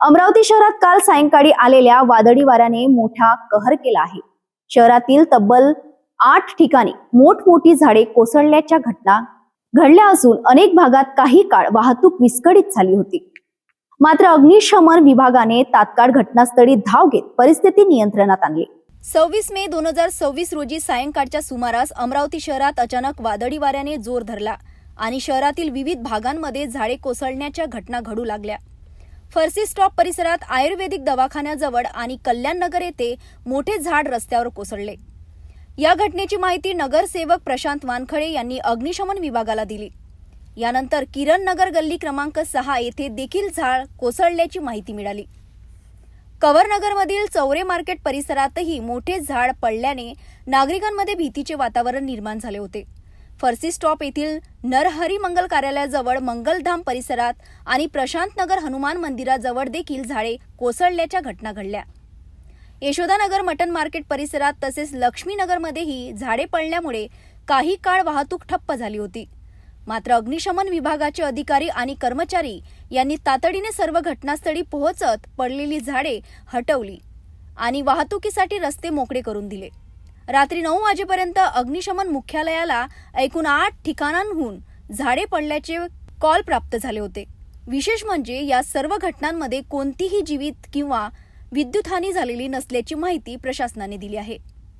अमरावती शहरात काल सायंकाळी आलेल्या वादळी वाऱ्याने मोठा कहर केला आहे. शहरातील तब्बल 8 ठिकाणी मोठमोठी झाडे कोसळल्याच्या घटना घडल्या असून अनेक भागात काही काळ वाहतूक विस्कळीत झाली होती. मात्र अग्निशमन विभागाने तात्काळ घटनास्थळी धाव घेत परिस्थिती नियंत्रणात आणली. 26 मे 2026 रोजी सायंकाळच्या सुमारास अमरावती शहरात अचानक वादळी वाऱ्याने जोर धरला आणि शहरातील विविध भागांमध्ये झाडे कोसळण्याच्या घटना घडू लागल्या. फरसी स्टॉप परिसरात आयुर्वेदिक दवाखान्याजवळ आणि कल्याण नगर येथे मोठे झाड रस्त्यावर कोसळले. या घटनेची माहिती नगरसेवक प्रशांत वानखळे यांनी अग्निशमन विभागाला दिली. यानंतर किरण नगर गल्ली क्रमांक 6 येथे देखील झाड कोसळल्याची माहिती मिळाली. कवरनगरमधील चौरे मार्केट परिसरातही मोठे झाड पडल्याने नागरिकांमध्ये भीतीचे वातावरण निर्माण झाले होते. फरसी स्टॉप येथील नरहरी मंगल कार्यालयाजवळ, मंगलधाम परिसरात आणि प्रशांत नगर हनुमान मंदिराजवळ देखील झाडे कोसळल्याच्या घटना घडल्या. यशोदानगर मटन मार्केट परिसरात तसेच लक्ष्मीनगरमध्येही झाडे पडल्यामुळे काही काळ वाहतूक ठप्प झाली होती. मात्र अग्निशमन विभागाचे अधिकारी आणि कर्मचारी यांनी तातडीने सर्व घटनास्थळी पोहोचत पडलेली झाडे हटवली आणि वाहतुकीसाठी रस्ते मोकळे करून दिले. रात्री 9 वाजेपर्यंत अग्निशमन मुख्यालयाला एकूण 8 ठिकाणांहून झाडे पडल्याचे कॉल प्राप्त झाले होते. विशेष म्हणजे या सर्व घटनांमध्ये कोणतीही जीवित किंवा विद्युत हानी झालेली नसल्याची माहिती प्रशासनाने दिली आहे.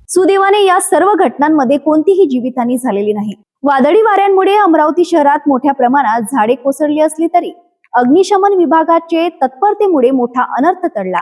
सुदैवाने या सर्व घटनांमध्ये कोणतीही जीवितहानी झालेली नाही. वादळी वाऱ्यांमुळे अमरावती शहरात मोठ्या प्रमाणात झाडे कोसळली असली तरी अग्निशमन विभागाचे तत्परतेमुळे मोठा अनर्थ टळला.